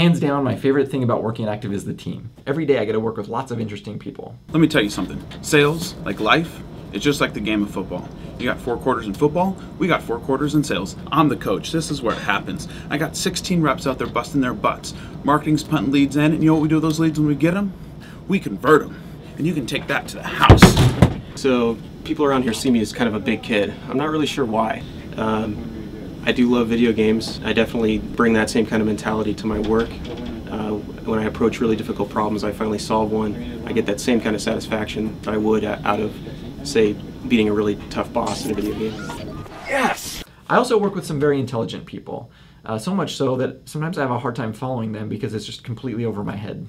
Hands down, my favorite thing about working at Active is the team. Every day I get to work with lots of interesting people. Let me tell you something. Sales, like life, it's just like the game of football. You got 4 quarters in football, we got 4 quarters in sales. I'm the coach, this is where it happens. I got 16 reps out there busting their butts. Marketing's punting leads in, and you know what we do with those leads when we get them? We convert them, and you can take that to the house. So people around here see me as kind of a big kid. I'm not really sure why. I do love video games. I definitely bring that same kind of mentality to my work. When I approach really difficult problems, I finally solve one. I get that same kind of satisfaction that I would out of, say, beating a really tough boss in a video game. Yes! I also work with some very intelligent people. So much so that sometimes I have a hard time following them because it's just completely over my head.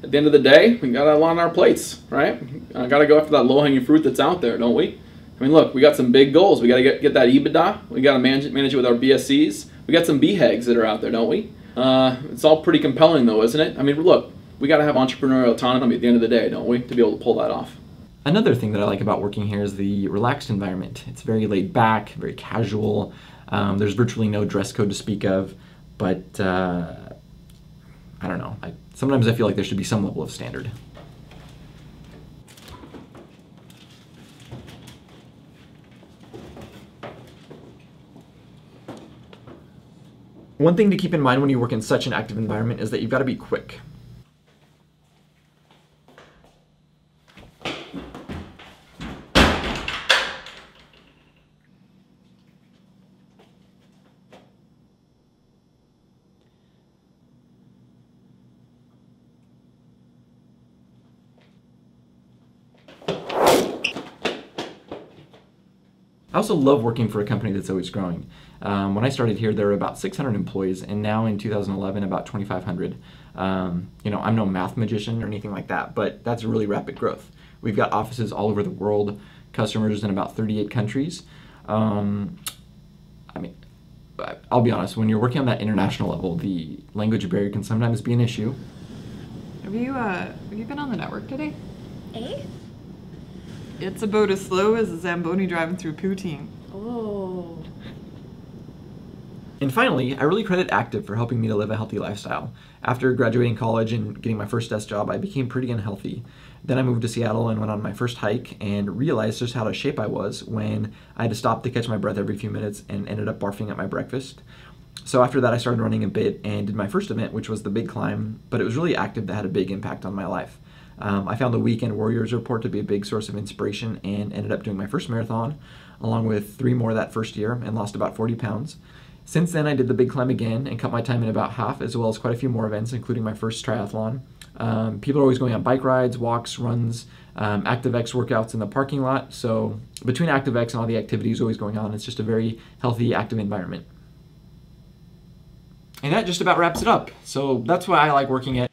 At the end of the day, we got a lot on our plates, right? I got to go after that low-hanging fruit that's out there, don't we? I mean, look, we got some big goals. We got to get that EBITDA. We got to manage it with our BSCs. We got some BHAGs that are out there, don't we? It's all pretty compelling, though, isn't it? I mean, look, we got to have entrepreneurial autonomy at the end of the day, don't we, to be able to pull that off. Another thing that I like about working here is the relaxed environment. It's very laid back, very casual. There's virtually no dress code to speak of, but I don't know. Sometimes I feel like there should be some level of standard. One thing to keep in mind when you work in such an active environment is that you've got to be quick. I also love working for a company that's always growing. When I started here, there were about 600 employees, and now in 2011, about 2,500. You know, I'm no math magician or anything like that, but that's really rapid growth. We've got offices all over the world, customers in about 38 countries. I mean, I'll be honest, when you're working on that international level, the language barrier can sometimes be an issue. Have you been on the network today? Eh? It's about as slow as a Zamboni driving through poutine. Oh. And finally, I really credit Active for helping me to live a healthy lifestyle. After graduating college and getting my first desk job, I became pretty unhealthy. Then I moved to Seattle and went on my first hike and realized just how out of shape I was when I had to stop to catch my breath every few minutes and ended up barfing at my breakfast. So after that, I started running a bit and did my first event, which was the Big Climb, but it was really Active that had a big impact on my life. I found the Weekend Warriors report to be a big source of inspiration and ended up doing my first marathon, along with 3 more that first year, and lost about 40 pounds. Since then, I did the Big Climb again and cut my time in about half, as well as quite a few more events, including my first triathlon. People are always going on bike rides, walks, runs, ActiveX workouts in the parking lot. So between ActiveX and all the activities always going on, it's just a very healthy, active environment. And that just about wraps it up. So that's why I like working at